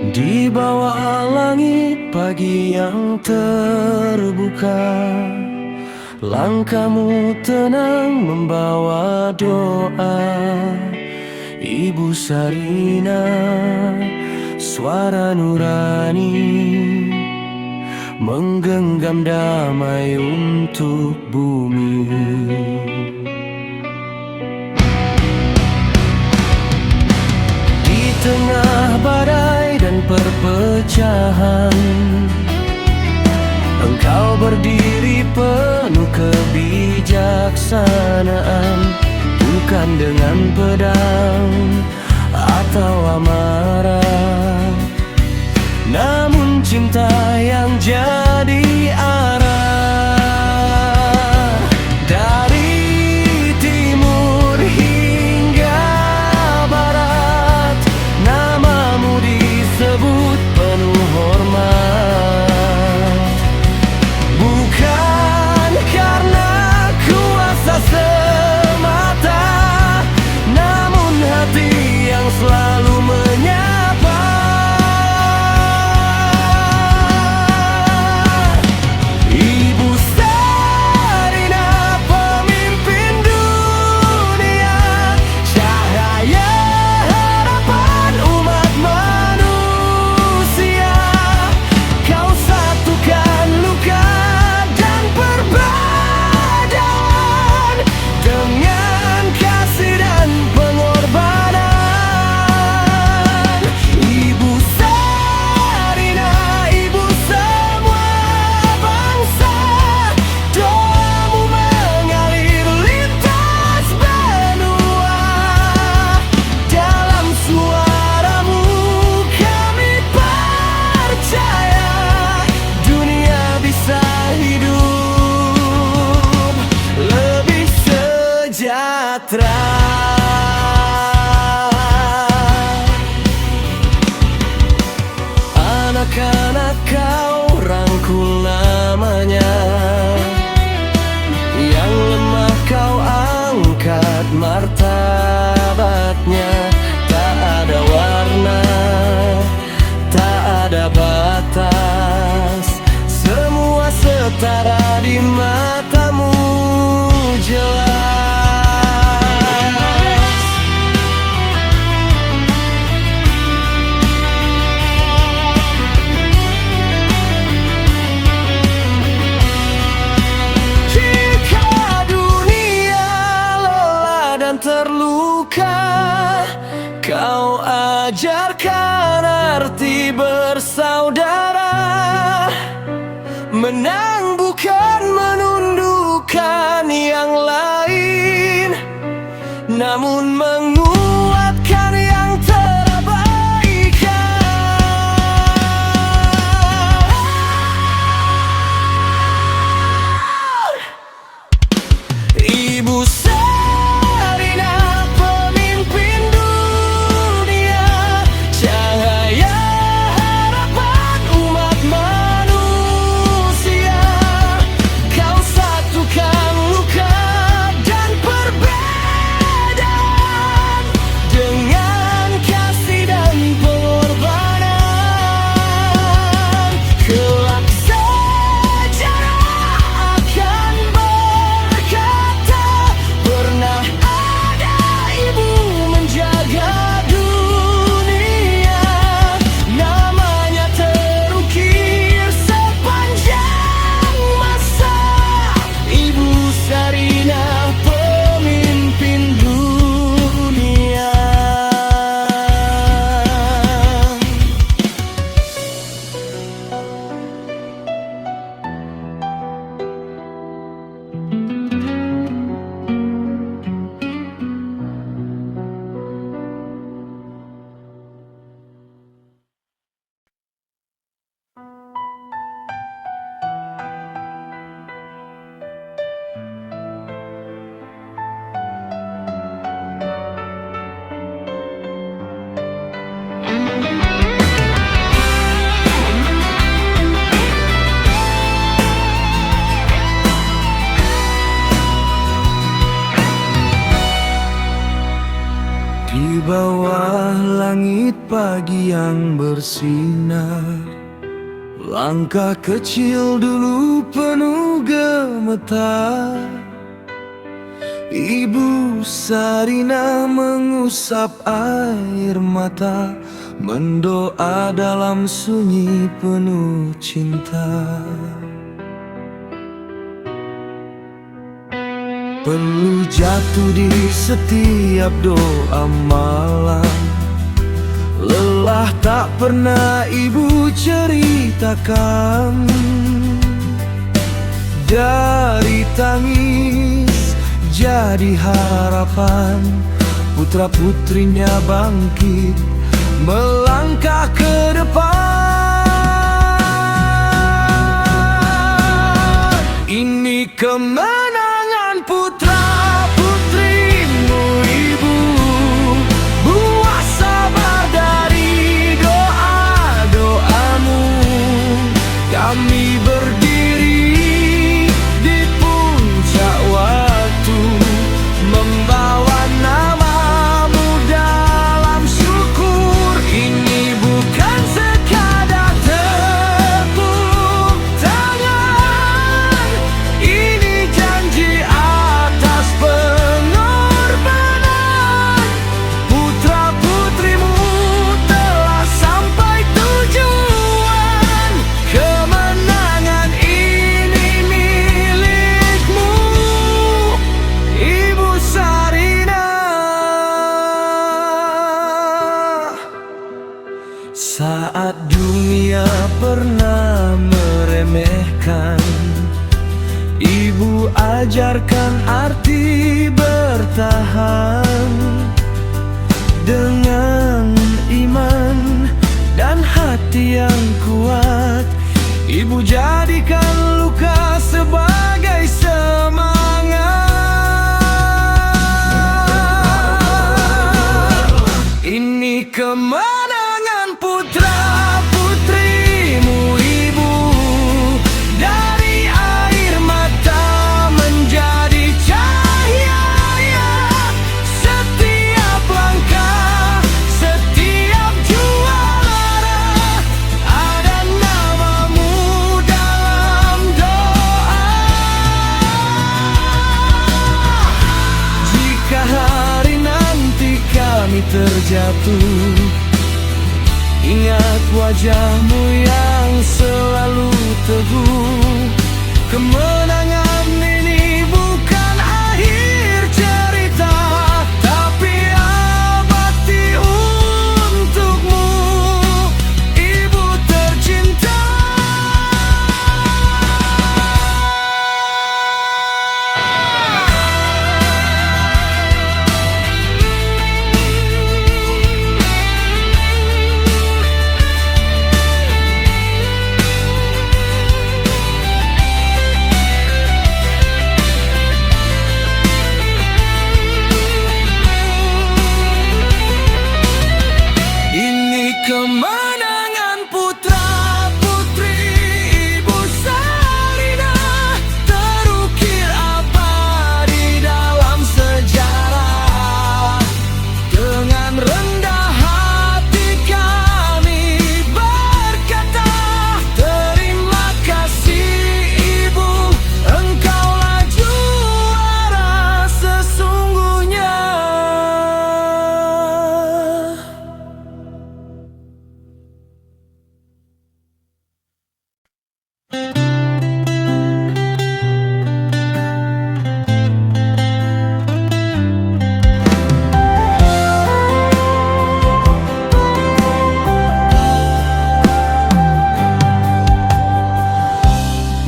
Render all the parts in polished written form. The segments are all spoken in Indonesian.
Di bawah langit pagi yang terbuka, langkahmu tenang membawa doa. Ibu Sarina, suara nurani, menggenggam damai untuk bumi. Di tengah badai dan perpecahan, engkau berdiri penuh kebijaksanaan, bukan dengan pedang atau amarah, namun cinta yang jadi arah. Dari timur hingga barat, namamu disebut penuh hormat, bukan karena kuasa semata, namun hati yang selalu menyapa. Ibu Sarina, pemimpin dunia, cahaya harapan umat manusia. Kau satukan luka dan perbedaan dengan kasih dan pengorbanan. Ibu Sarina, ibu semua bangsa, doamu mengalir lintas benua. Dalam suaramu kami percaya dunia bisa hidup lebih sejahtera. Anak-anak kau rangkul namanya, yang lemah kau angkat martabatnya. Tak ada warna, tak ada batas, semua setara di matamu jelas. Jika dunia lelah dan terluka, kau ajarkan arti bersaudara. Menang bukan menundukkan yang lain, namun menguatkan yang terabaikan. Ibu Sarina, pemimpin dunia, cahaya harapan umat manusia. Kau satukan luka dan perbedaan bawah langit pagi yang bersinar, langkah kecil dulu penuh gemetar. Ibu Sarina mengusap air mata, mendoa dalam sunyi penuh cinta. Perlu jatuh di setiap doa malam, lelah tak pernah ibu ceritakan. Dari tangis jadi harapan, putra-putrinya bangkit melangkah ke depan. Ini kemenangan putra-putrimu ibu, buah sabar dari doa-doamu. Kami berdiri di puncak waktu, membawa namamu dalam syukur. Ini bukan sekadar tepuk tangan, ini janji atas pengorbanan. Putra-putrimu telah sampai tujuan, kemenangan ini milikmu, Ibu Sarina. Saat dunia pernah meremehkan, ibu ajarkan arti bertahan. Dengan iman dan hati yang kuat, ibu jadikan luka sebagai semangat. Ini kemenangan putra-putrimu ibu, dari air mata menjadi cahaya. Setiap langkah, setiap juara, ada namamu dalam doa. Jika hari nanti kami terjatuh, ingat wajahmu yang selalu teguh. Kemenangan ini bukan akhir cerita, tapi abadi untukmu, ibu tercinta. Ini kemenangan putra-putri Ibu Sarina, terukir abadi dalam sejarah. Dengan rendah hati kami berkata, terima kasih ibu, engkaulah juara sesungguhnya.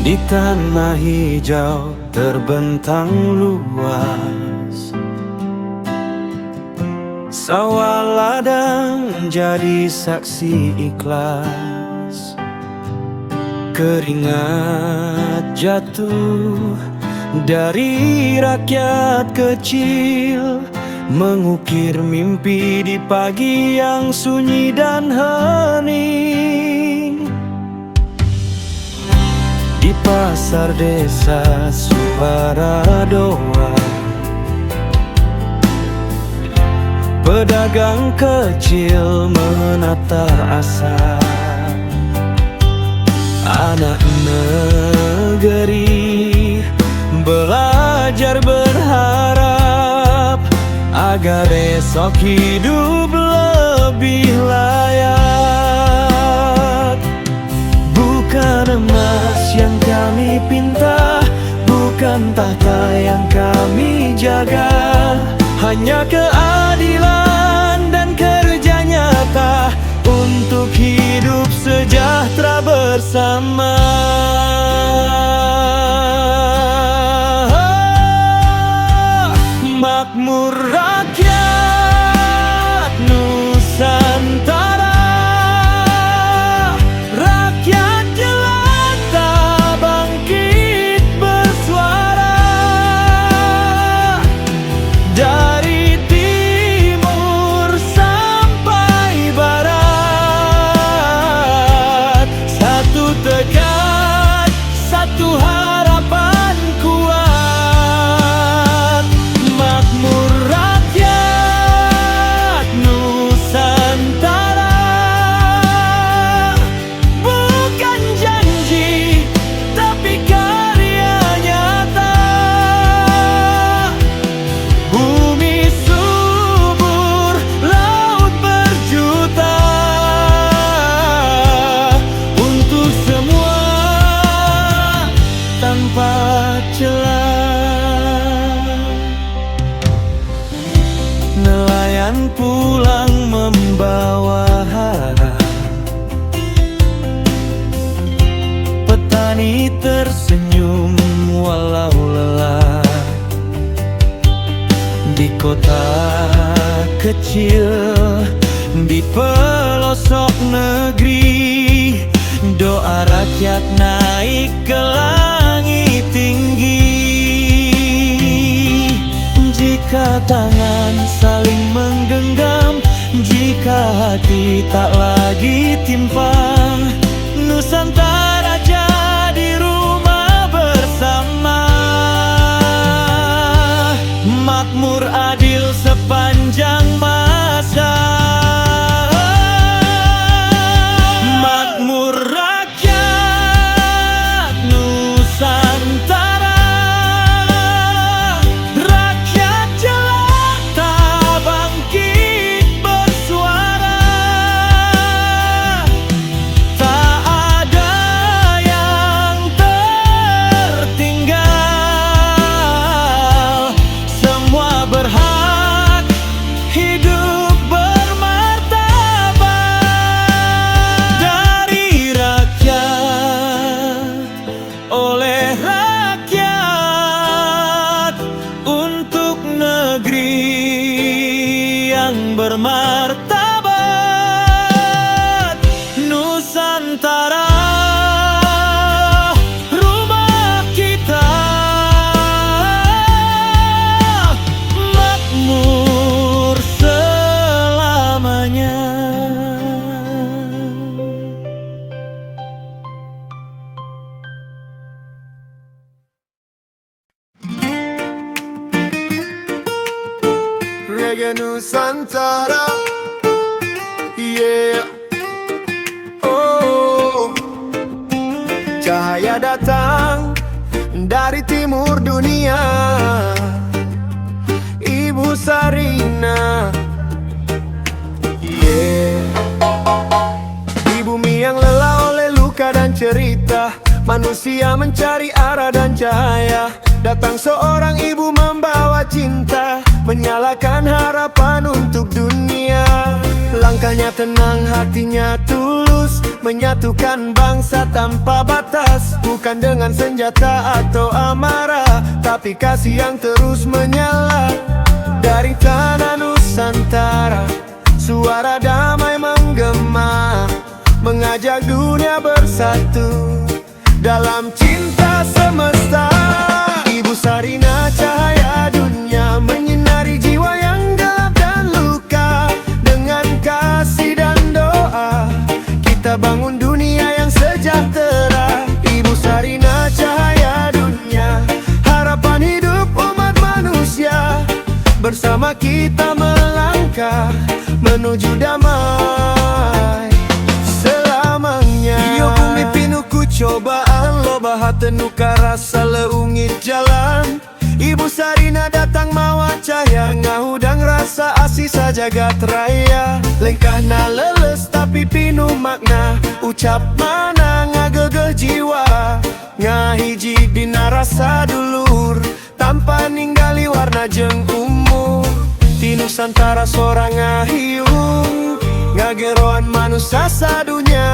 Di tanah hijau terbentang luas, sawah ladang jadi saksi ikhlas. Keringat jatuh dari rakyat kecil, mengukir mimpi di pagi yang sunyi dan hening. Di pasar desa Subaradoa, pedagang kecil menata asa. Anak negeri belajar berharap agar esok hidup lebih layak. Bukan emas yang kami pinta, bukan tahta yang kami jaga, hanya keadilan dan kerja nyata untuk hidup sejahtera bersama. Makmur rakyat Nusantara, rakyat jelata bangkit bersuara. Dari timur sampai barat, satu tekad, satu harapan kuat. Makmur rakyat Nusantara, bukan janji tapi karya nyata. Bumi subur, laut berjuta, untuk semua tanpa celah. Nelayan pulang membawa harap, petani tersenyum walau lelah. Di kota kecil, di pelosok negeri, doa rakyat naik ke langit tinggi. Jika tangan saling menggenggam, jika hati tak lagi timpang, Nusantara jadi rumah bersama. Makmur adil sepanjang masa. Makmur rakyat Nusantara, rakyat jelata bangkit bersuara. Tak ada yang tertinggal, semua berhak hidup bermartabat. Dari rakyat, oleh rakyat, untuk negeri yang bermartabat. Nusantara, rumah kita, makmur selamanya. Reggae Nusantara, yeah. Oh, cahaya datang dari timur dunia, Ibu Sarina, yeah. Di bumi yang lelah oleh luka dan cerita, manusia mencari arah dan cahaya. Datang seorang ibu membawa cinta, menyalakan harapan untuk dunia. Langkahnya tenang, hatinya tulus, menyatukan bangsa tanpa batas. Bukan dengan senjata atau amarah, tapi kasih yang terus menyala. Dari tanah Nusantara, suara damai menggema, mengajak dunia bersatu dalam cinta semesta. Ibu Sarina, cahaya dunia, menyinari jiwa yang gelap dan luka. Dengan kasih dan doa, kita bangun dunia yang sejahtera. Ibu Sarina, cahaya dunia, harapan hidup umat manusia. Bersama kita melangkah menuju damai selamanya. Iyo bumi penuh ku cobaan, loba hatenu rasa leungit jalan. Ibu Sarina datang mawa cahaya, ngahudang rasa asih sajagat raya. Lengkahna leles tapi penuh makna, ucap mana ngagegeh jiwa. Ngahiji dina rasa dulur, tanpa ninggali warna jeung umur. Di Nusantara sorang ngahiung, ngageroan manusia sadunya.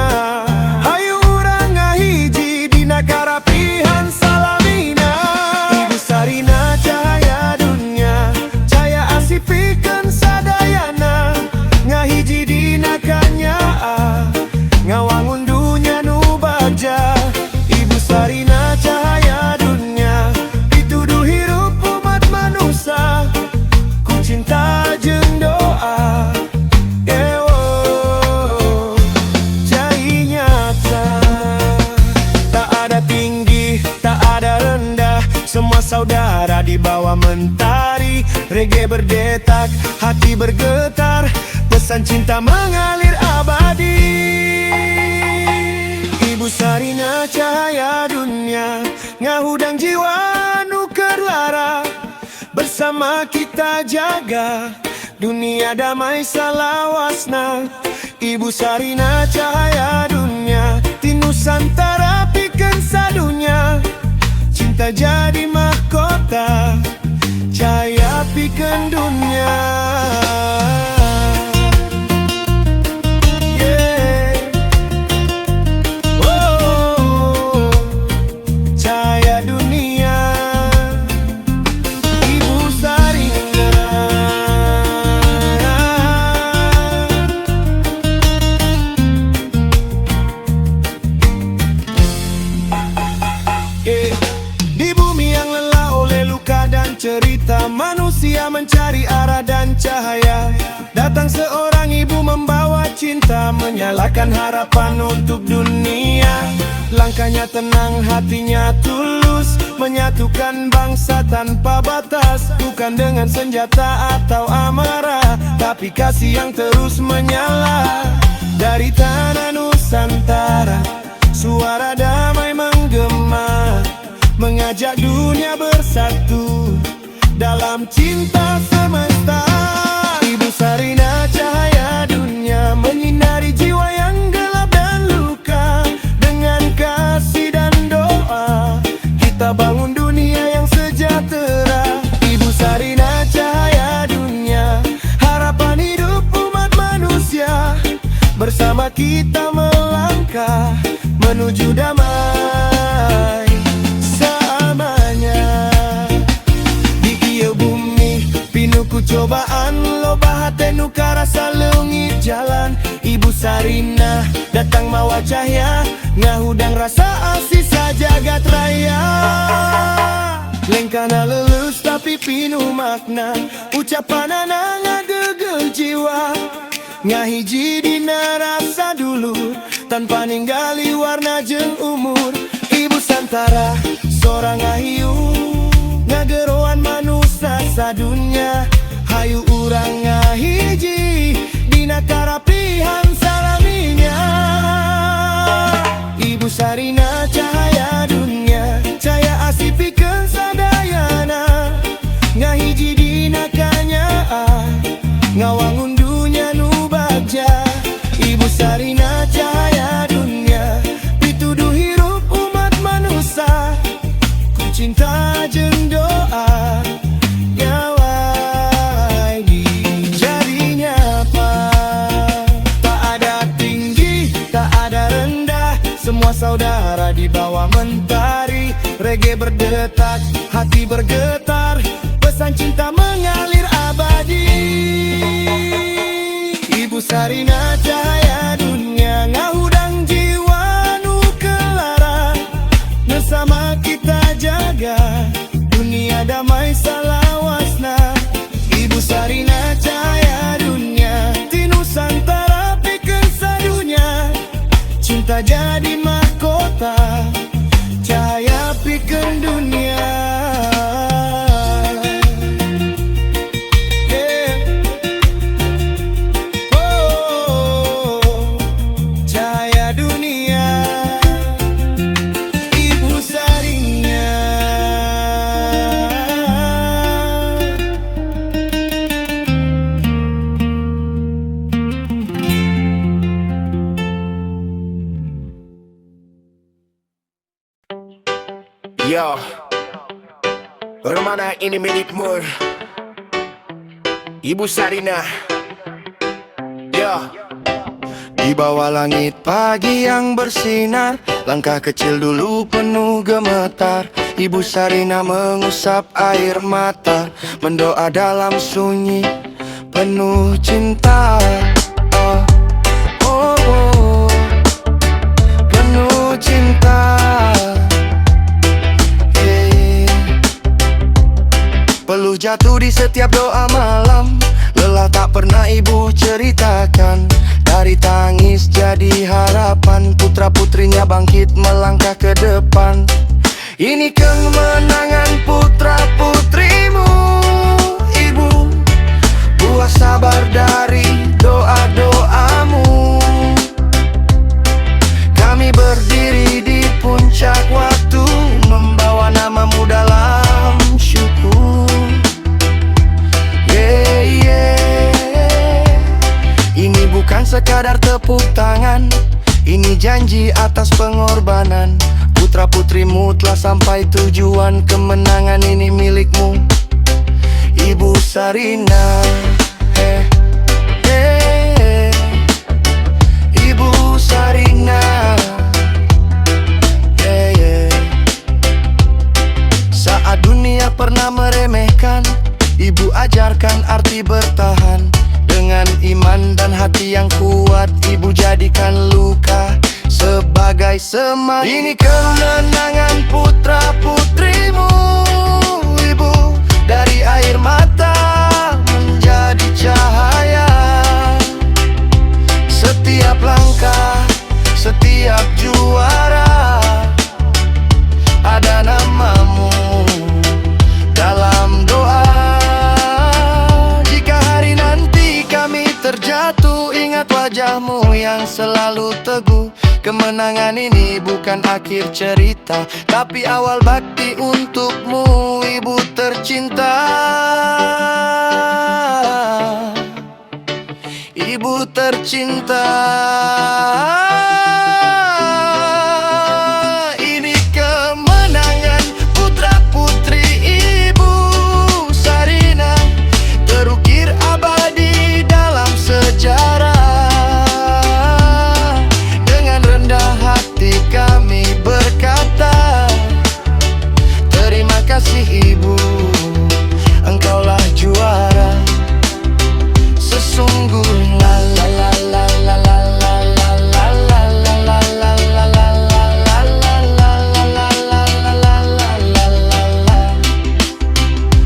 Hayu urang ngahiji dina karapihan salamina. Ibu Sarina cahaya dunia, cahaya asih pikeun sadayana. Ngahiji dina kanyaa, ngawangun dunya nu bagja. Ibu Sarina cahaya dunia, pituduh hirup umat manusia. Ku cinta jeung doa, ewo jadi nyata. Tak ada tinggi, tak ada rendah, semua saudara di bawah mentari. Reggae berdetak, hati bergetar, pesan cinta mengalir abadi. Ibu Sarina cahaya dunia, ngahudang jiwa nuker lara. Bersama kita jaga dunia damai salawasna. Ibu Sarina cahaya dunia, di Nusantara pikeun sadunya. Cinta jadi mahkota, cahaya pikeun dunia. Di bumi yang lelah oleh luka dan cerita, manusia mencari arah dan cahaya. Datang seorang ibu membawa cinta, menyalakan harapan untuk dunia. Langkahnya tenang, hatinya tulus, menyatukan bangsa tanpa batas. Bukan dengan senjata atau amarah, tapi kasih yang terus menyala. Dari tanah Nusantara, suara damai menggema, mengajak dunia bersatu dalam cinta semesta. Ibu Sarina cahaya dunia, menyinari jiwa yang gelap dan luka. Dengan kasih dan doa, kita bangun dunia yang sejahtera. Ibu Sarina cahaya dunia, harapan hidup umat manusia. Bersama kita melangkah menuju damai selamanya. Di kieu bumi pinuh ku cobaan, loba hatenu karasa leungit jalan. Ibu Sarina datang mawa cahaya, ngahudang rasa asih sajagat raya. Lengkana lelus tapi pinuh makna, ucapanana ngagegel jiwa. Ngahiji dina rasa dulu, tanpa ninggali warna jeung umur. Ibu Santara sorang ngahiu, ngageroan manusia sadunya. Hayu urang ngahiji dina karapihan salaminya. Ibu Sarina cahaya dunia, cahaya asih pikeun sadayana. Ngahiji dina kanyaa, ngawangun dunia nu bagja. Ibu Sarina cahaya dunia, pituduh hirup umat manusia. Ku cinta jeung doa, gawai jadi nyapa. Tak ada tinggi, tak ada rendah, semua saudara di bawah mentari. Reggae berdetak, hati bergetar, pesan cinta mengalir abadi. Ibu Sarina cahaya dunia, ngahudang jiwa nu kelara. Bersama kita jaga dunia damai salawasna. Ibu Sarina cahaya dunia, di Nusantara pikeun sadunya. Cinta jadi mahkota, cahaya pikeun dunia. Oh. Yo, Romana ini milikmu, Ibu Sarina. Yo. Di bawah langit pagi yang bersinar, langkah kecil dulu penuh gemetar. Ibu Sarina mengusap air mata, mendoa dalam sunyi penuh cinta. Oh, oh, oh, penuh cinta. Hey. Peluh jatuh di setiap doa malam, lelah tak pernah ibu ceritakan. Dari tangis jadi harapan, putra-putrinya bangkit melangkah ke depan. Ini kemenangan putra-putrimu, Ibu. Buah sabar dari doa-doamu. Kami berdiri di puncak waktu, membawa namamu dalam syukur. Yeah, yeah. Ini bukan sekadar tepuk tangan, ini janji atas pengorbanan. Putra-putrimu telah sampai tujuan, kemenangan ini milikmu, Ibu Sarina. Ibu Sarina. Saat dunia pernah meremehkan, Ibu ajarkan arti bertahan. Dengan iman dan hati yang kuat, Ibu jadikan luka sebagai semangat. Ini kemenangan putra-putrimu, Ibu. Dari air mata menjadi cahaya. Setiap langkah, setiap juara, ada namamu dalam doa. Jika hari nanti kami terjatuh, ingat wajahmu yang selalu teguh. Kemenangan ini bukan akhir cerita, tapi awal bakti untukmu, Ibu tercinta. Ibu tercinta. Ini kemenangan putra-putri Ibu Sarina, terukir abadi dalam sejarah. Kami berkata, terima kasih Ibu, engkaulah juara. Sesungguhnya la la la la la la la la la la la la la la la.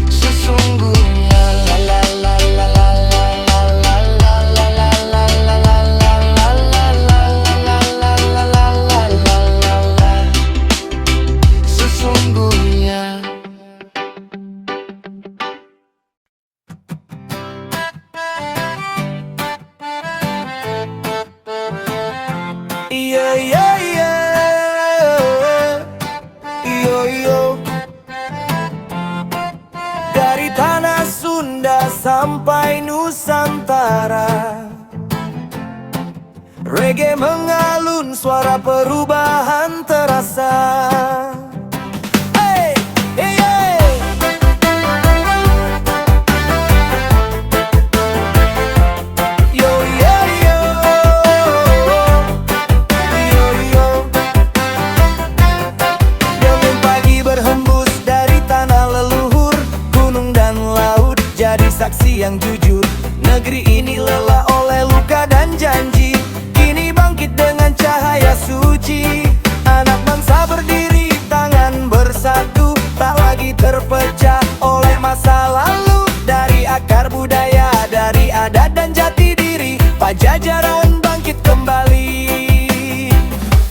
Sesungguhnya la la la la la la la la la la la la. Yeah, yeah, yeah. Yo, yo. Dari tanah Sunda sampai Nusantara, reggae mengalun, suara perubahan terasa. Hey, hey, hey. Yo, yo, yo. Yo, yo. Dongeng pagi berhembus dari tanah leluhur, gunung dan laut jadi saksi yang jujur. Negeri ini lelah oleh luka dan janji, kini bangkit dengan cahaya suci. Anak bangsa berdiri, tangan bersatu, tak lagi terpecah oleh masa lalu. Dari akar budaya, dari adat dan jati diri, Pajajaran bangkit kembali.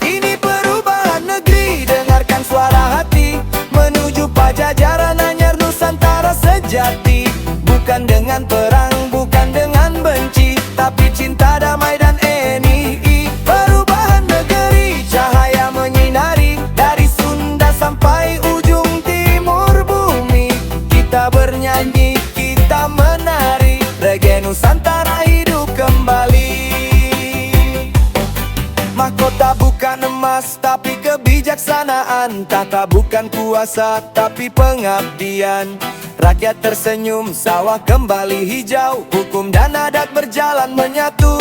Ini perubahan negeri, dengarkan suara hati, menuju Pajajaran Anyar Nusantara sejati. Bukan dengan perang, bukan dengan benci, tapi cinta, damai dan NII. Perubahan negeri, cahaya menyinari, dari Sunda sampai ujung timur bumi. Kita bernyanyi, kita menari, reggae Nusantara hidup kembali. Mahkota bukan emas tapi kebijaksanaan. Tata bukan kuasa tapi pengabdian. Rakyat tersenyum, sawah kembali hijau. Hukum dan adat berjalan menyatu.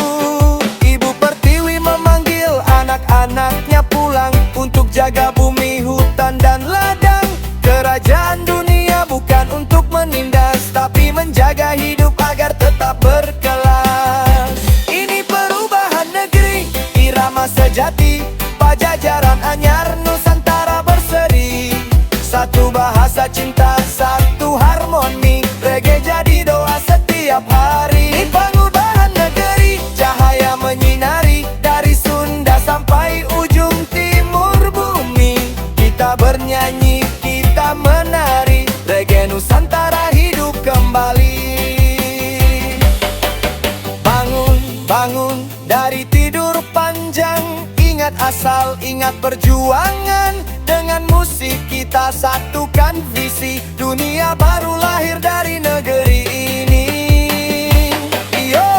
Ibu Pertiwi memanggil anak-anaknya pulang untuk jaga bumi, hutan dan ladang. Kerajaan dunia bukan untuk menindas tapi menjaga hidup agar tetap berkelas. Ini perubahan negeri, irama sejati, Pajajaran anyar Nusantara berseri. Satu bahasa cinta, satu harmoni, reggae jadi doa setiap hari. Ini perubahan negeri, cahaya menyinari dari Sunda sampai ujung timur bumi. Kita bernyanyi, kita menari, reggae Nusantara hidup kembali. Bangun, bangun dari tidur panjang, ingat asal, ingat perjuangan. Dengan musik kita satukan visi, dunia baru lahir dari negeri ini. Yo,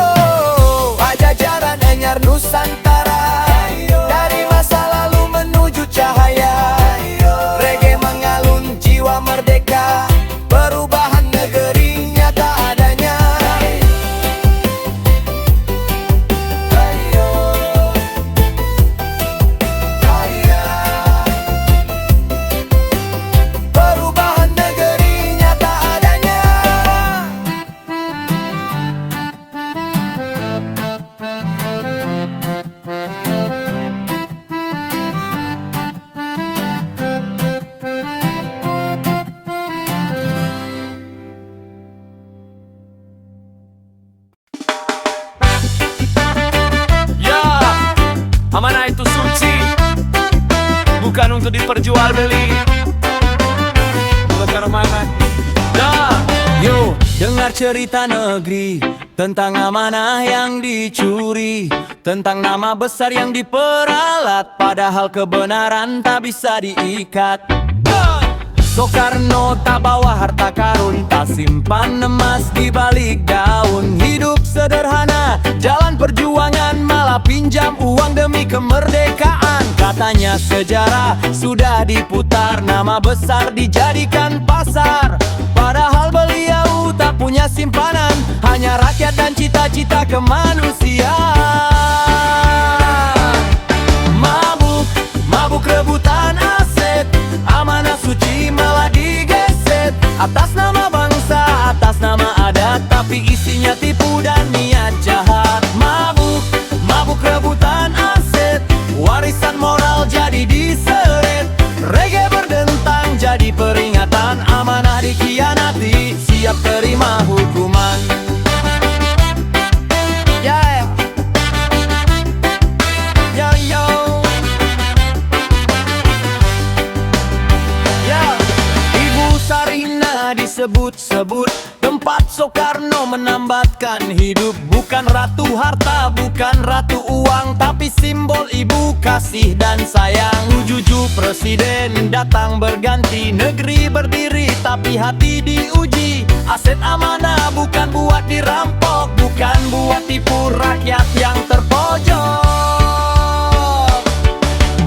Pajajaran anyar Nusantara, dari masa lalu menuju cahaya. Reggae mengalun jiwa merdeka, perubahan negeri nyata adanya. Perubahan negeri nyata adanya. Ya, amanah itu suci, bukan untuk diperjualbeli. Bukan amanah. Ya, yo, dengar cerita negeri tentang amanah yang dicuri, tentang nama besar yang diperalat, padahal kebenaran tak bisa diikat. Soekarno tak bawa harta karun, tak simpan emas di balik daun. Hidup sederhana, jalan perjuangan, malah pinjam uang demi kemerdekaan. Katanya sejarah sudah diputar, nama besar dijadikan pasar. Padahal beliau tak punya simpanan, hanya rakyat dan cita-cita kemanusiaan. Mabuk, mabuk rebutan aset, amanah suci malah digeset. Atas nama bangsa, atas nama adat, tapi isinya tipu dan niat jahat. Mabuk, mabuk rebutan aset, warisan moral jadi diseret. Reggae berdentang jadi peringatan, amanah dikhianati, siap terima hukuman. Yeah. Yo yo. Ya, Ibu Sarina disebut-sebut tempat Soekarno menambatkan hidup. Bukan ratu harta, bukan ratu uang, tapi simbol ibu kasih dan sayang. Tujuh presiden datang berganti, negeri berdiri tapi hati diuji. Aset amanah bukan buat dirampok, bukan buat tipu rakyat yang terpojok.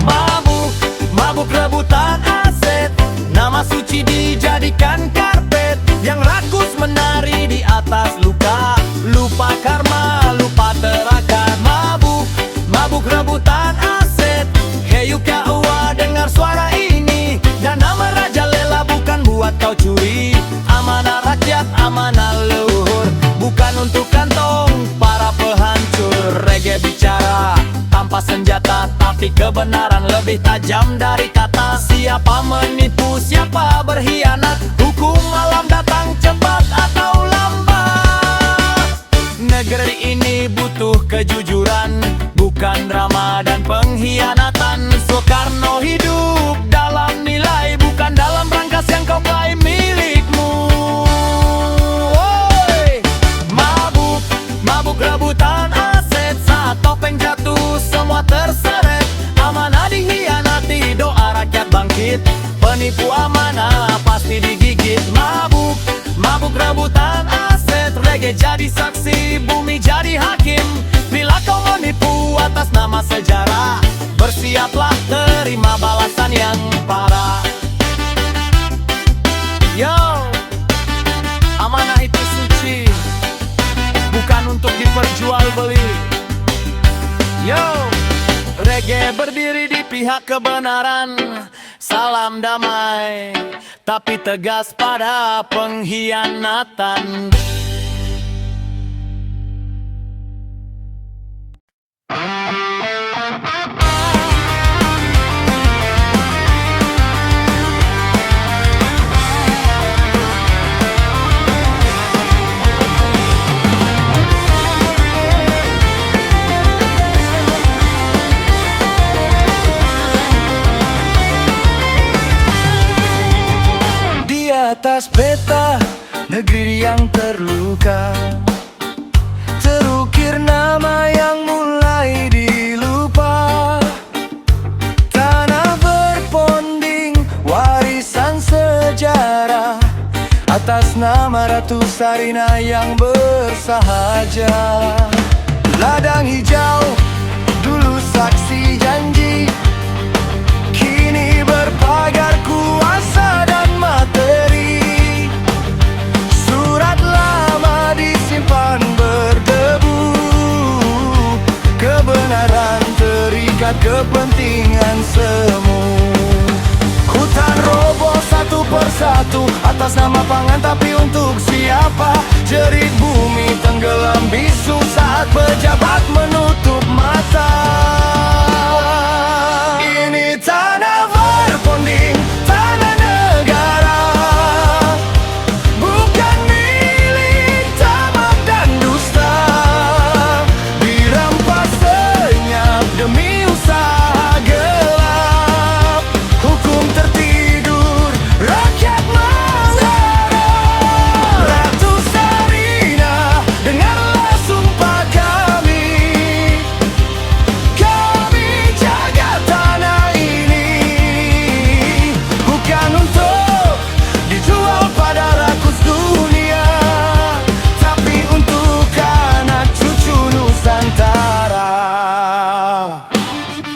Mabuk, mabuk rebutan aset, nama suci dijadikan karpet. Yang rakus menari di atas luka, lupa karma, lupa terakan. Mabuk, mabuk rebutan aset, hey yuka uwa dengar suara ini. Dan nama Raja Lela bukan buat kau curi, amanah rakyat, amanah leluhur, bukan untuk kantong para pehancur. Reggae bicara tanpa senjata, tapi kebenaran lebih tajam dari kata. Siapa menipu, siapa berkhianat, hukum alam datang cepat atau lambat. Negeri ini butuh kejujuran, bukan drama dan pengkhianatan. Soekarno hidup dalam nilai, bukan dalam rangkas yang kau klaim milikmu. Woi, mabuk, mabuk rebutan aset, saat topeng jatuh semua terseret. Amanah dikhianati, doa rakyat bangkit, penipu amanah pasti digigit. Mabuk, mabuk rebutan aset, reggae jadi saksi, bumi jadi hakim. Bila kau menipu atas nama sejarah, bersiaplah terima balasan yang parah. Yo, amanah itu suci, bukan untuk diperjualbeli. Yo, reggae berdiri di pihak kebenaran, salam damai, tapi tegas pada pengkhianatan. Atas peta negeri yang terluka, terukir nama yang mulai dilupa. Tanah berponding warisan sejarah, atas nama Ratu Sarina yang bersahaja. Ladang hijau dulu saksi janji, kini berpagar kuasa dan materi. Surat lama disimpan berdebu, kebenaran terikat kepentingan semu. Hutan roboh satu persatu atas nama pangan, tapi untuk siapa? Jerit bumi tenggelam bisu saat pejabat menutup mata. Ini tanah berponding, tanah negara, bukan milik tamak dan dusta. Dirampas senyap demi usaha gelap, hukum tertidur, rakyat mengharap. Ratu Sarina, dengarlah sumpah kami, kami jaga tanah ini, bukan untuk dijual pada rakus dunia, tapi untuk anak cucu Nusantara.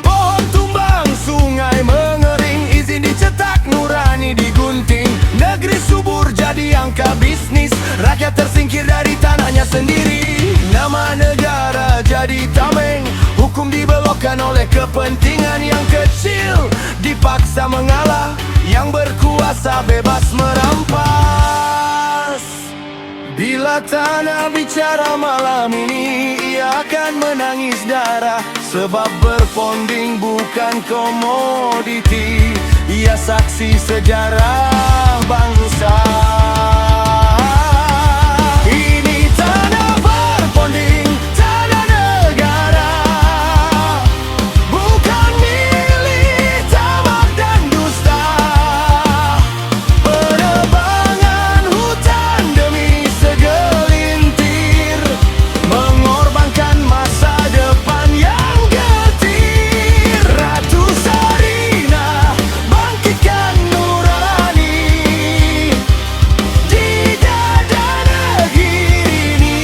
Pohon tumbang, sungai mengering, izin dicetak, nurani digunting. Negeri subur jadi angka bisnis, rakyat tersingkir dari tanahnya sendiri. Nama negara jadi tameng, hukum dibelokkan oleh kepentingan yang kecil. Dipaksa mengalah, yang berkuasa bebas merampas. Bila tanah bicara malam ini, ia akan menangis darah, sebab berponding bukan komoditi, ia saksi sejarah bangsa. Ini tanah berponding, tanah negara, bukan milik tamak dan dusta. Penebangan hutan demi segelintir, mengorbankan masa depan yang getir. Ratu Sarina, bangkitkan nurani di dada negeri ini.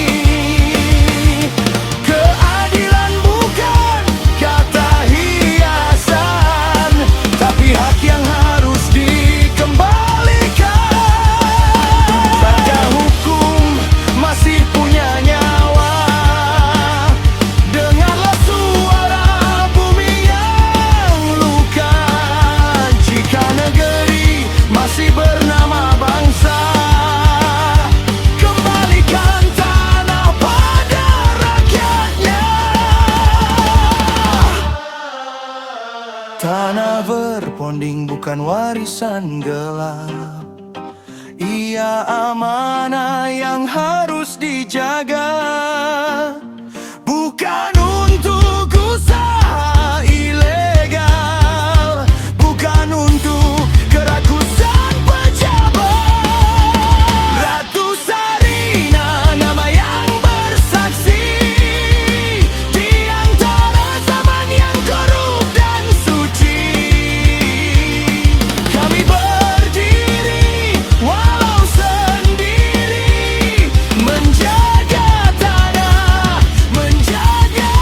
Keadilan bukan kata hiasan, tapi hak yang harus dikembalikan. Tegak hukum masih punya nyawa, dengarlah suara bumi yang luka. Jika negeri masih bernama bangsa, kembalikan tanah pada rakyatnya. Tanah berponding bukan warisan gelap, ia amanah yang harus dijaga, bukan untuk usaha ilegal, bukan untuk kerakusan pejabat. Ratu Sarina, nama yang bersaksi di antara zaman yang korup dan suci. Kami berdiri walau sendiri, menjaga tanah, menjaga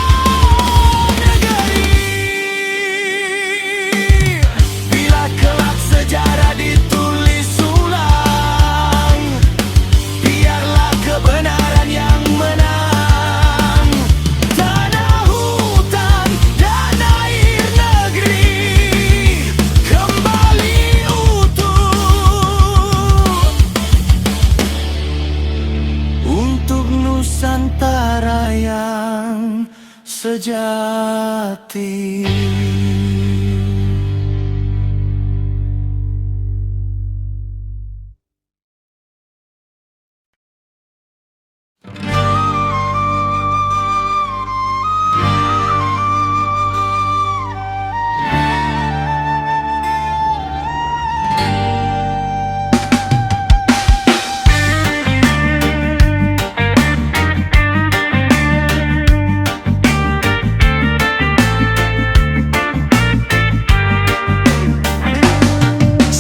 hati.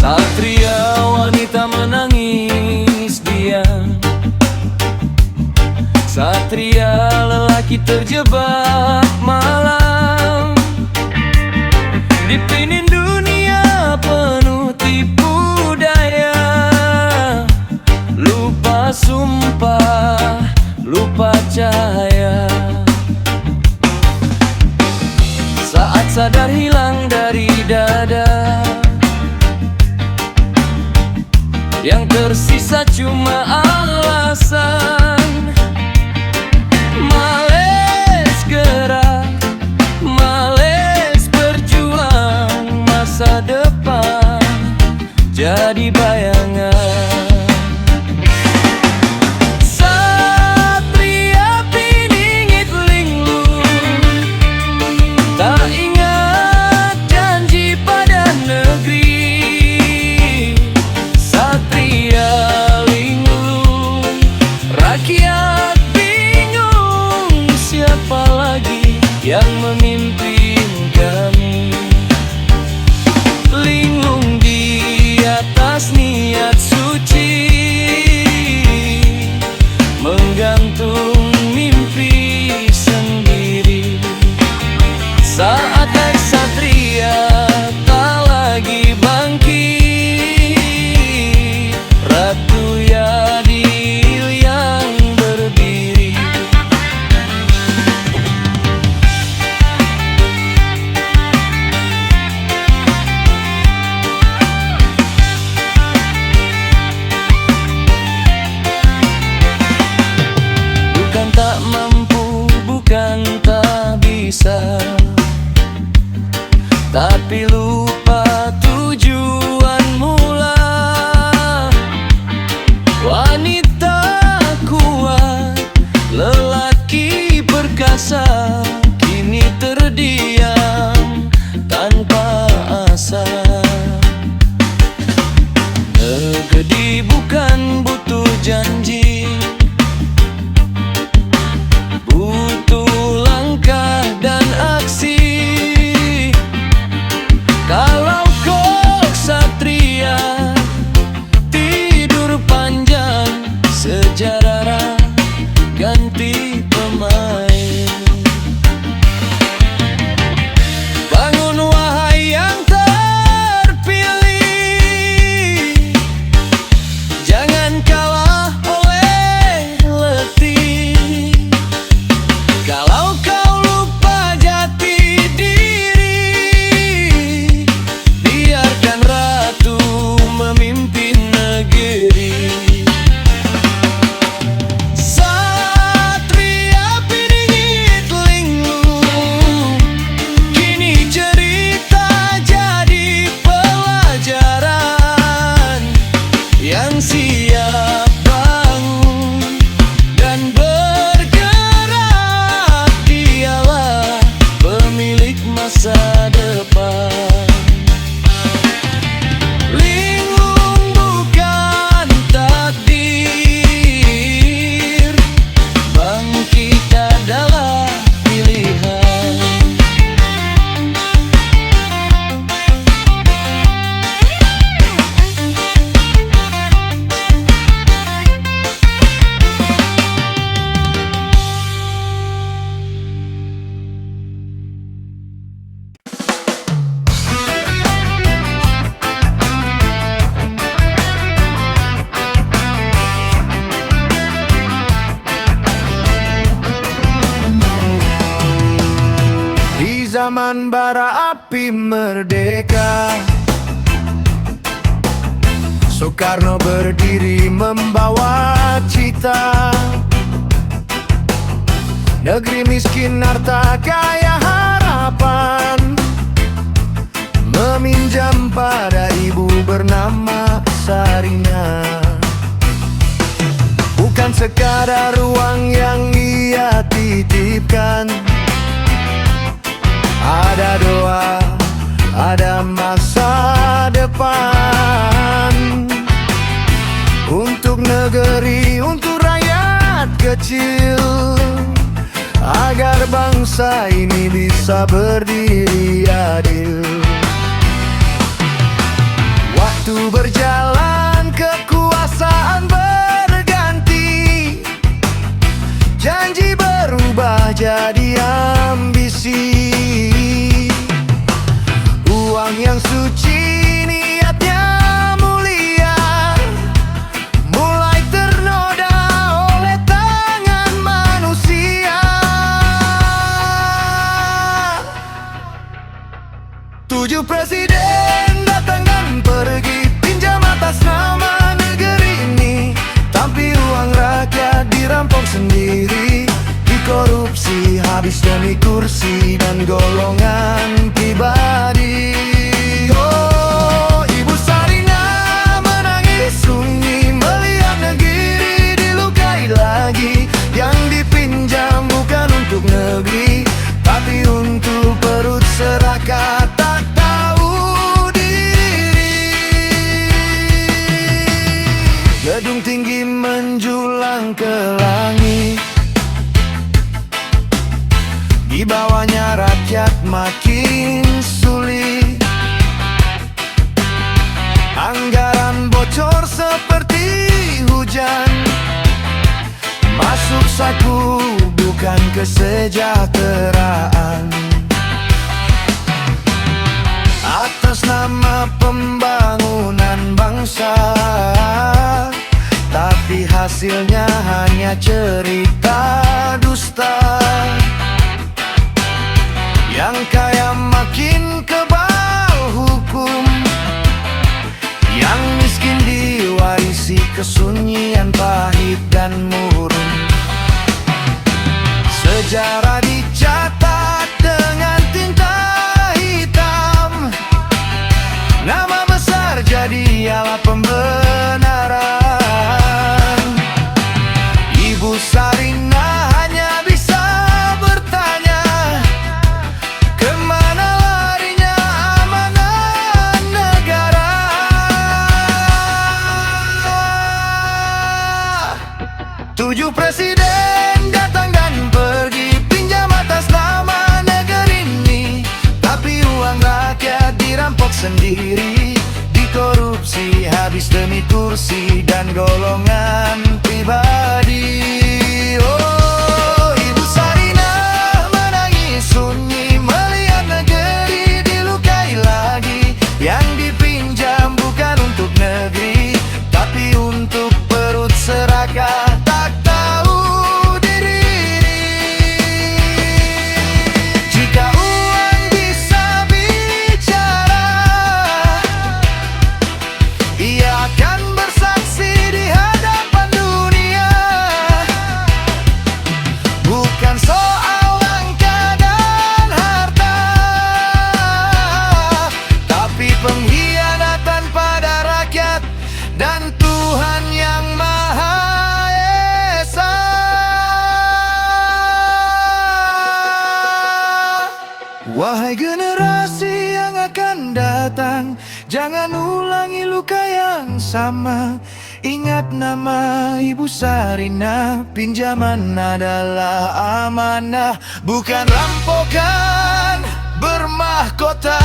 Satria wanita menangis diam, satria lelaki terjebak malam. Dipinin dunia penuh tipu daya, lupa sumpah, lupa cahaya. Saat sadar hilang dari dada, yang tersisa cuma alasan. Males gerak, males berjuang, masa depan jadi bayangan. Satria piningit linglung, tak ingat janji pada negeri. Satria linglung, rakyat bingung, siapa lagi yang memimpin kami. Linglung di atas niat suci, menggantung mimpi sendiri. Saat satria tak lagi bangkit, Ratu Yadil yang berdiri. Bukan tak mampu, bukan tak bisa, tapi lupa tujuan mula. Wanita kuat, lelaki perkasa, kini terdiam tanpa asa. Negeri bukan butuh janji, butuh langkah dan aksi. Kalau kau satria tidur panjang, sejarah ganti pemain. Bangun wahai yang terpilih, jangan kalah oleh letih. Kalau kau lupa jati diri, biarkan ratu memimpin negeri. Satria piningit linglung, kini cerita jadi pelajaran. Yang siap bangun dan bergerak, dialah pemilik masa depan. Linglung bukan takdir, bangkit adalah pilihan. Di zaman bara api merdeka, Soekarno berdiri membawa cita. Negeri miskin harta kaya harapan, bernama Sarinah. Bukan sekadar ruang yang ia titipkan, ada doa, ada masa depan untuk negeri, untuk rakyat kecil, agar bangsa ini bisa berdiri adil. Waktu berjalan, kekuasaan berganti, janji berubah jadi ambisi. Uang yang suci, niatnya mulia, mulai ternoda oleh tangan manusia. 7 presiden datang dan pergi, pinjam atas nama negeri ini, tapi uang rakyat dirampok sendiri, dikorupsi habis demi kursi dan golongan pribadi. Oh, Ibu Sarinah menangis sunyi melihat negeri dilukai lagi. Yang dipinjam bukan untuk negeri, tapi untuk perut serakah tak tahu diri. Gedung tinggi menjulang ke langit, di bawahnya rakyat makin sulit. Anggaran bocor seperti hujan, masuk saku bukan kesejahteraan. Atas nama pembangunan bangsa, tapi hasilnya hanya cerita dusta. Yang kaya makin kebal hukum, yang miskin diwarisi kesunyian pahit dan murung. Sejarah dicatat dengan tinta hitam, nama besar jadi alat pembenaran. Ibu Sarinah hanya bisa bertanya, kemana larinya amanah negara? 7 presiden datang dan pergi, pinjam atas nama negeri ini, tapi uang rakyat dirampok sendiri, dikorupsi habis demi kursi dan golongan pribadi. Oh, Ibu Sarinah menangis sunyi melihat negeri dilukai lagi. Yang dipinjam bukan untuk negeri, tapi untuk perut serakah tak tahu diri. Jika uang bisa bicara, ia akan bersaksi di hadapan dunia. Bukan soal angka dan harta, tapi pengkhianatan pada rakyat dan Tuhan yang Maha Esa. Wahai generasi yang akan datang, jangan ulangi luka yang sama. Ingat nama Ibu Sarinah, pinjaman adalah amanah, bukan rampokan bermahkota.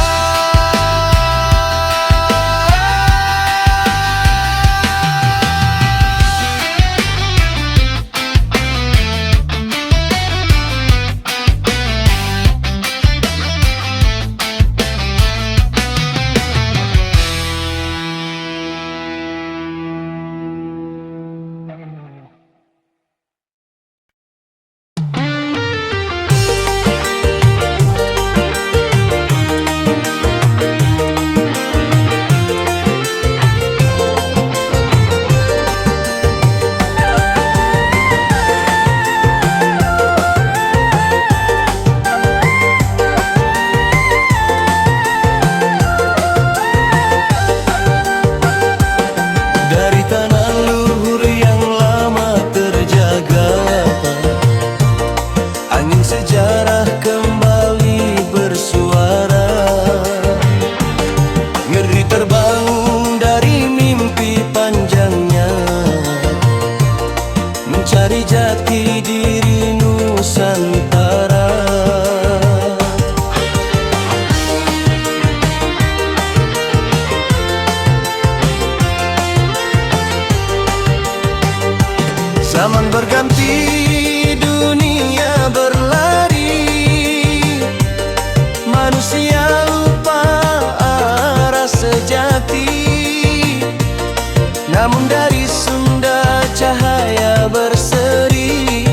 Namun dari Sunda cahaya berseri,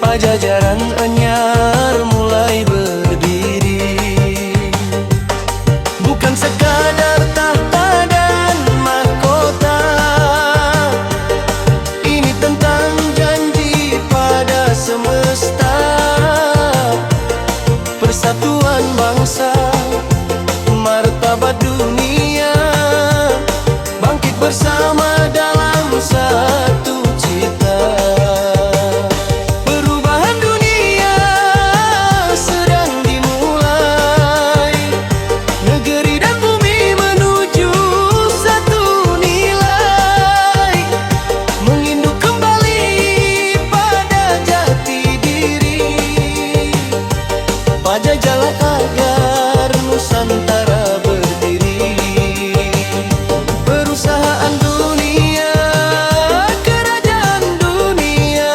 Pajajaran anyar mulai berdiri. Bukan sekadar tahta dan mahkota, ini tentang janji pada semesta. Persatuan bangsa, martabat dunia, bangkit bersama dalam satu cita. Perubahan dunia sedang dimulai, negeri dan bumi menuju satu nilai, menginduk kembali pada jati diri, Pajajaran agar Nusantara berdiri. Perusahaan dunia, kerajaan dunia,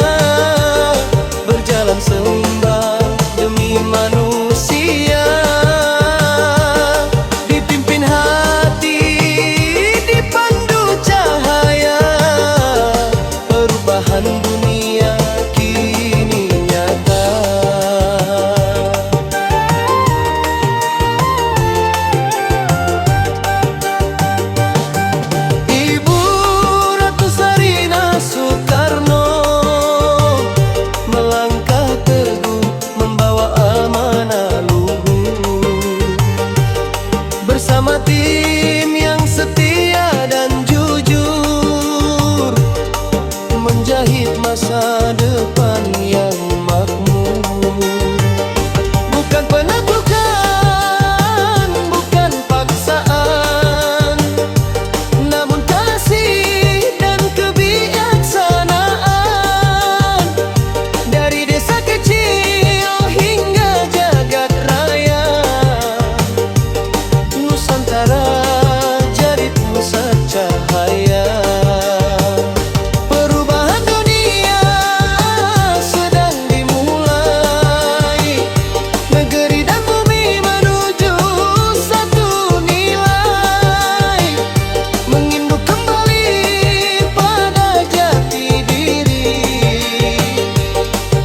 berjalan seimbang demi manusia. Dipimpin hati, dipandu cahaya, perubahan dunia kini nyata. Ibu Ratu Sarina Soekarno melangkah teguh membawa amanah luhur, bersama tim yang setia dan jujur, menjahit masa depan yang makmur. Bukan penaklukan, bukan paksaan, namun kasih dan kebijaksanaan. Dari desa kecil hingga jagat raya, Nusantara jadi pusat cahaya. Perubahan dunia sedang dimulai, negeri dan bumi menuju satu nilai, menginduk kembali pada jati diri,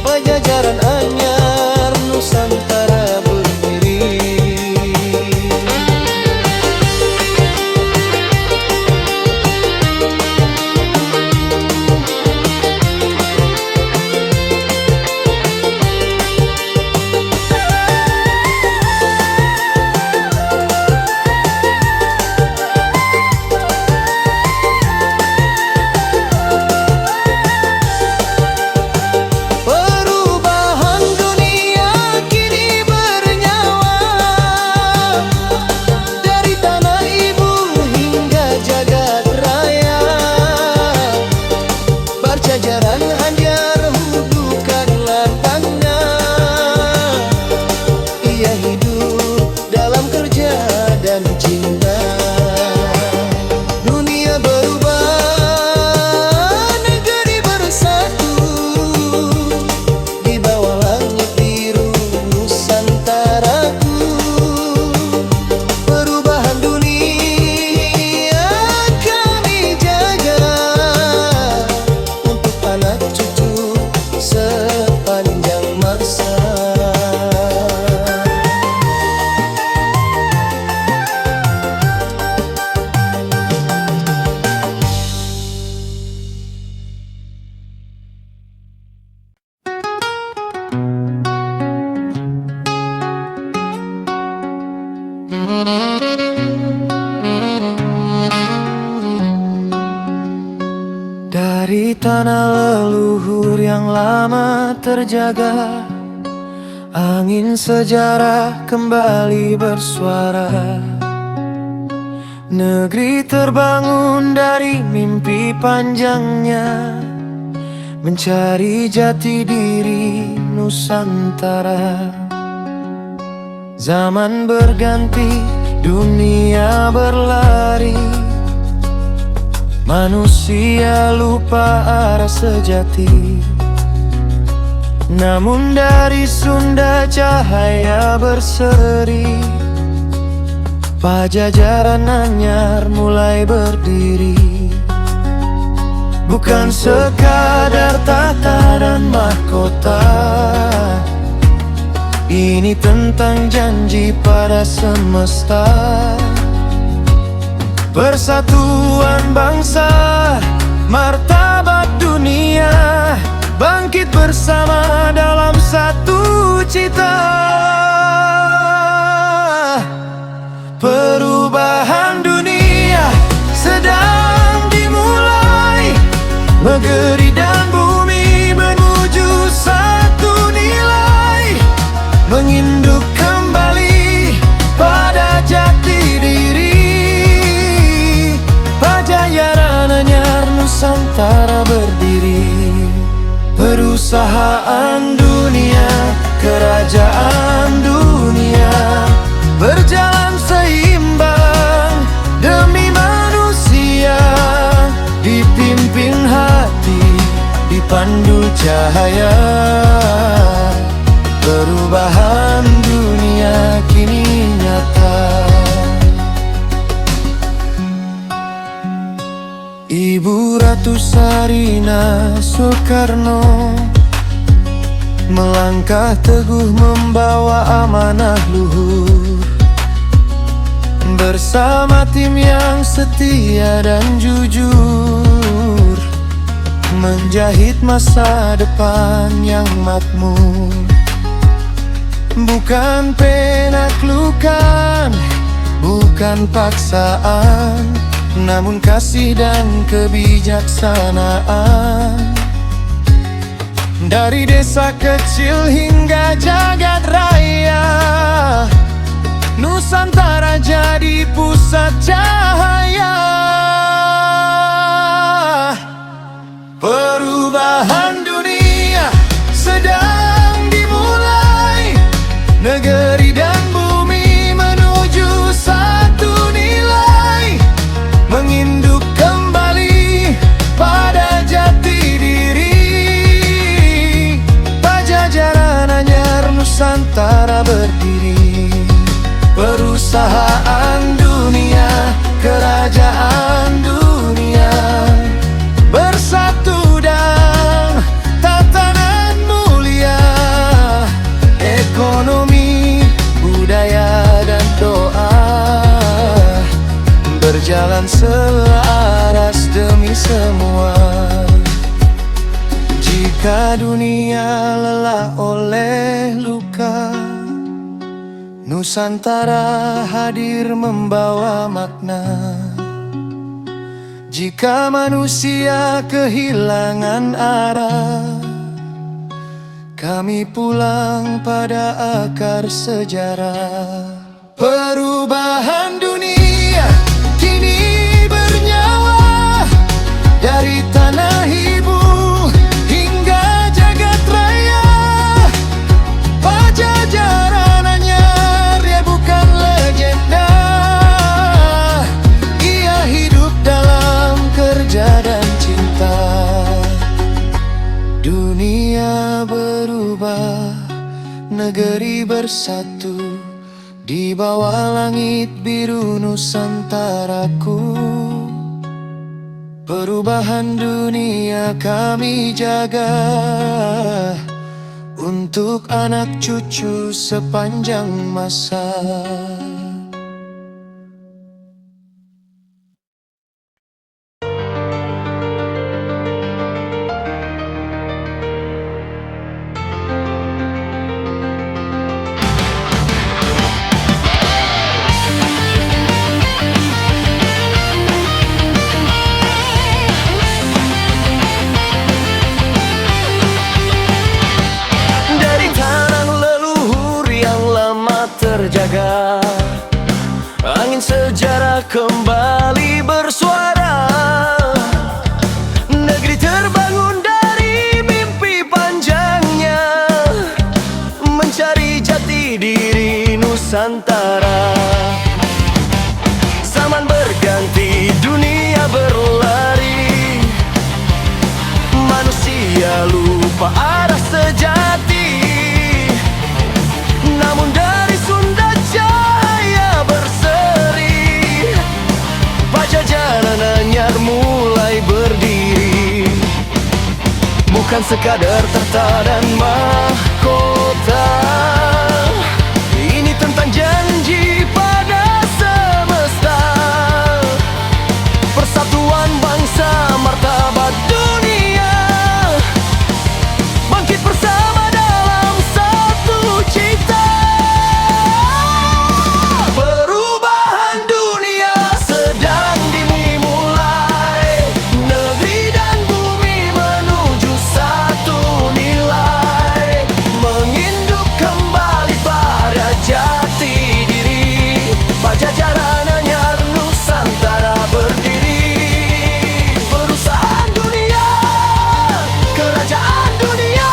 Pajajaran anyar Nusantara berdiri. Perubahan dunia kini bernyawa, dari tanah ibu hingga jagat raya. Pajajaran anyar bukanlah tanda, ia hidup dalam kerja dan cinta. Dunia berubah, negeri bersatu, di bawah langit biru Nusantaraku. Perubahan dunia kami jaga, untuk anak cucu sepanjang masa. Dari tanah leluhur yang lama terjaga, angin sejarah kembali bersuara. Negeri terbangun dari mimpi panjangnya, mencari jati diri Nusantara. Zaman berganti, dunia berlari, manusia lupa arah sejati. Namun dari Sunda cahaya berseri, Pajajaran anyar mulai berdiri, bukan sekadar tata dan mahkota. Ini tentang janji pada semesta, persatuan bangsa, martabat dunia, bangkit bersama dalam satu cita. Perubahan dunia sedang dimulai, negeri dan bumi menuju satu nilai, menginduk kembali pada jati diri. Pajajaran anyar Nusantara berdiri, perusahaan dunia, kerajaan dunia, berjalan seimbang demi manusia, dipimpin hati, dipandu cahaya. Perubahan dunia kini nyata. Ibu Ratu Sarina Soekarno melangkah teguh membawa amanah luhur, bersama tim yang setia dan jujur, menjahit masa depan yang makmur. Bukan penaklukan, bukan paksaan, namun kasih dan kebijaksanaan. Dari desa kecil hingga jagat raya, Nusantara jadi pusat cahaya. Perubahan dunia sedang dimulai, negeri dan bumi menuju satu nilai, menginduk kembali pada jati diri. Pajajaran anyar Nusantara berdiri, perusahaan dunia, kerajaan dunia, bersatu dan tatanan mulia. Ekonomi, budaya dan doa berjalan selaras demi semua. Jika dunia lelah oleh luka, Nusantara hadir membawa makna. Jika manusia kehilangan arah, kami pulang pada akar sejarah. Perubahan dunia kini bernyawa, dari tanah ibu hingga jagat raya. Pajajaran anyar, dia bukan legenda, ia hidup dalam kerja dan cinta. Dunia berubah, negeri bersatu, di bawah langit biru Nusantaraku. Perubahan dunia kami jaga, untuk anak cucu sepanjang masa. Terjaga, angin sejarah kembali bersuara. Negeri terbangun dari mimpi panjangnya, mencari jati diri Nusantara. Zaman berganti, dunia berlari, manusia lupa arah sejati. Namun dari Sunda Jaya berseri, bukan sekadar tahta dan mahkota. Ini tentang janji pada semesta, persatuan bangsa, martabat dunia, bangkit bersama dalam satu cita. Perubahan dunia sedang dimulai, negeri dan bumi menuju satu nilai, menginduk kembali pada jati diri, Pajajaran Anyar Nusantara berdiri. Perusahaan dunia, kerajaan dunia,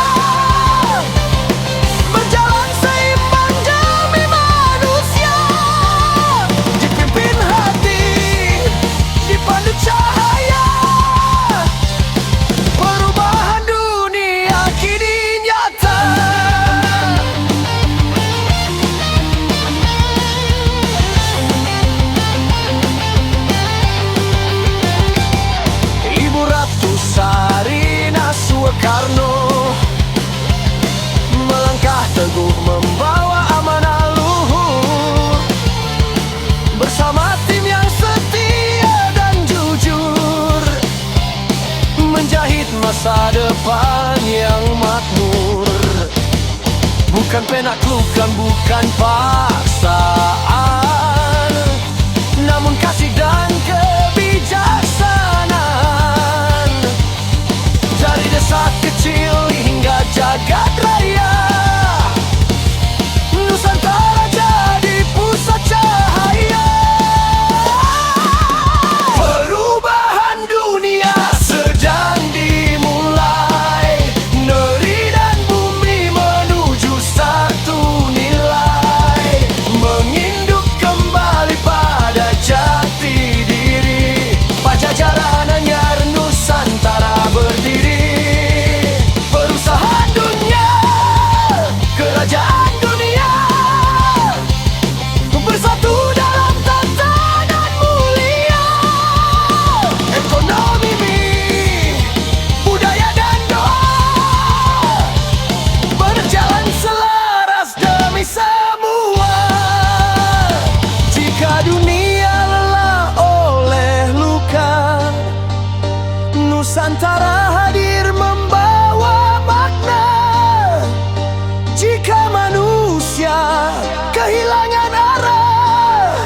berjalan seimbang demi manusia, dipimpin hati, dipandu cahaya. Perubahan dunia kini nyata. Ibu Ratu Sarina Soekarno melangkah teguh membawa amanah luhur, bersama tim yang setia dan jujur, menjahit masa depan yang makmur. Bukan penaklukan, bukan paksaan, namun kasih dan kebijaksanaan. Dari desa kecil hingga jagat raya, Nusantara jadi pusat cahaya. Perubahan dunia sedang dimulai, negeri dan bumi menuju satu nilai, menginduk kembali pada jati diri, Pajajaran Anyar Nusantara berdiri. Perusahaan dunia, kerajaan dunia, bersatu dalam tatanan mulia. Ekonomi, budaya dan doa berjalan selaras demi semua. Jika dunia lelah oleh luka, Nusantara hadir membawa makna. Jika manusia kehilangan arah,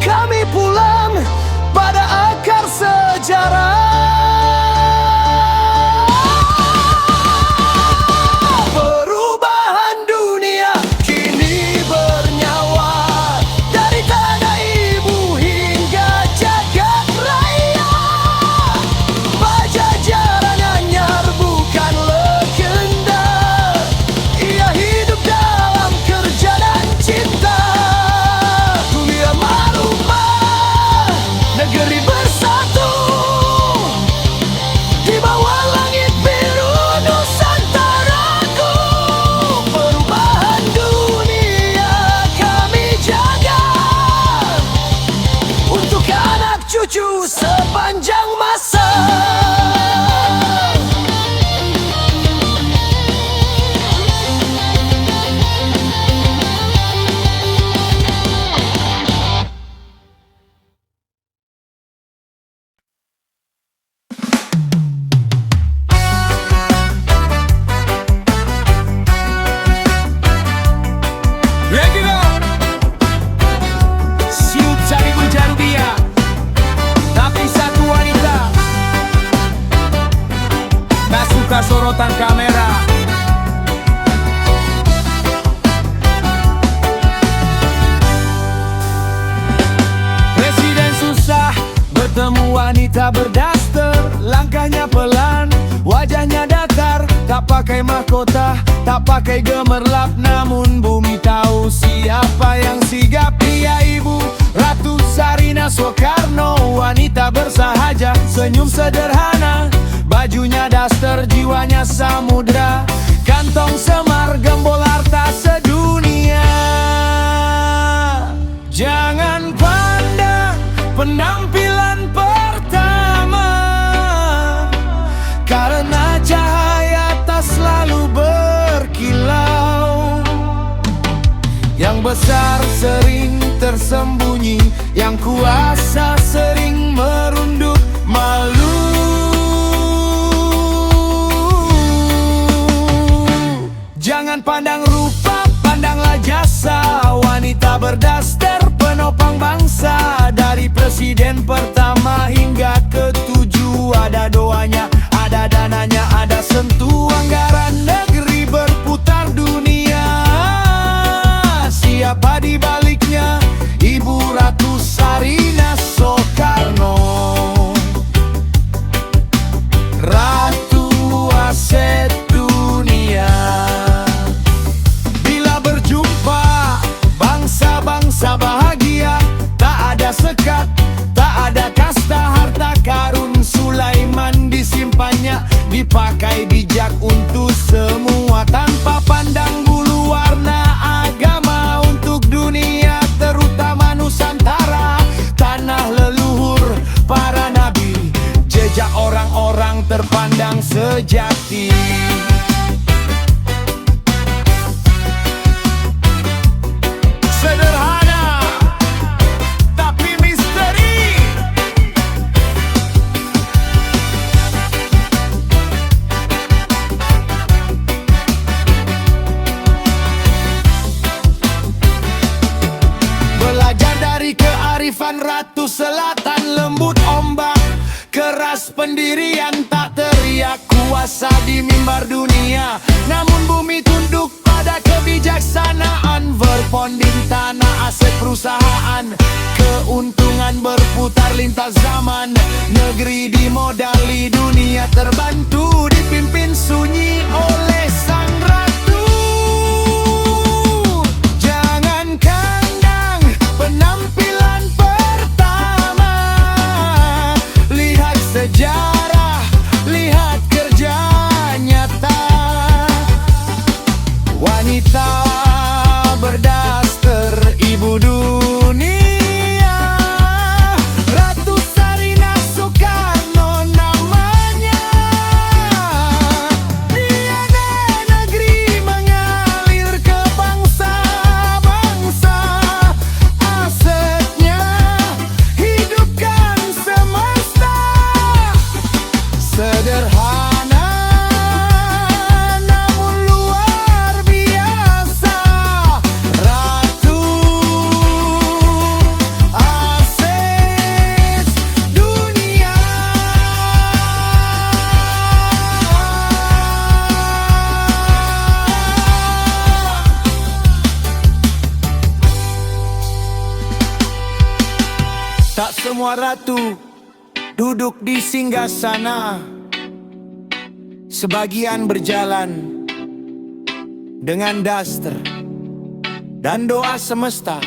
kami pulang pada akar sejarah. Perubahan dunia kini bernyawa, dari tanah ibu hingga jagat raya. Pajajaran Anyar bukan legenda, ia hidup dalam kerja dan cinta. Dunia marumah, negeri bersatu, di bawah langit biru Nusantaraku. Perubahan dunia kami jaga, untuk anak cucu sepanjang masa. Ready now. Siut cari bujang dia, tapi satu wanita tak suka sorotan kamera. Presiden susah bertemu wanita berdaster, langkahnya pelan, wajahnya datar, tak pakai mahkota, tak pakai gemerlap. Namun bumi tahu siapa yang sigap. Dia Ibu Ratu Sarina Soekarno, wanita bersahaja, senyum sederhana, bajunya daster, jiwanya samudra, kantong semar, gembol harta sedunia. Jangan pandang penampilan pertama, karena cahaya besar sering tersembunyi, yang kuasa sering merunduk malu. Jangan pandang rupa, pandanglah jasa. Wanita berdaster penopang bangsa. Dari presiden pertama hingga ketujuh, ada doanya, ada dananya, ada sentuh anggaran negeri berputar dunia. Siapa di baliknya? Ibu Ratu Sarina Soekarno, Ratu Aset dunia. Bila berjumpa bangsa-bangsa bahagia, tak ada sekat, tak ada kasta, harta karun Sulaiman disimpannya, dipakai bijak untuk semua tanpa pandang bulu warna agama. Untuk dunia terutama Nusantara, tanah leluhur para nabi, jejak orang-orang terpandang sejati. Sederhana tapi misteri. Belajar dari kearifan Ratu Selatan, lembut ombak, keras pendirian, tak teriak kuasa di mimbar dunia, namun bumi tunduk pada kebijaksanaan. Berponding tanah aset perusahaan, keuntungan berputar lintas zaman. Negeri dimodali dunia terbantu, dipimpin sunyi oleh sang ratu. Jangan kandang penampilan pertama, lihat sejarah, lihat kerja nyata. Wanita berdaster ibu dunia, Ratu Sarina Soekarno namanya. Tiada negeri mengalir ke bangsa-bangsa, asetnya hidupkan semesta. Sederhana namun luar biasa, Ratu Aset dunia. Tak semua ratu duduk di singgasana, sebagian berjalan dengan daster dan doa semesta.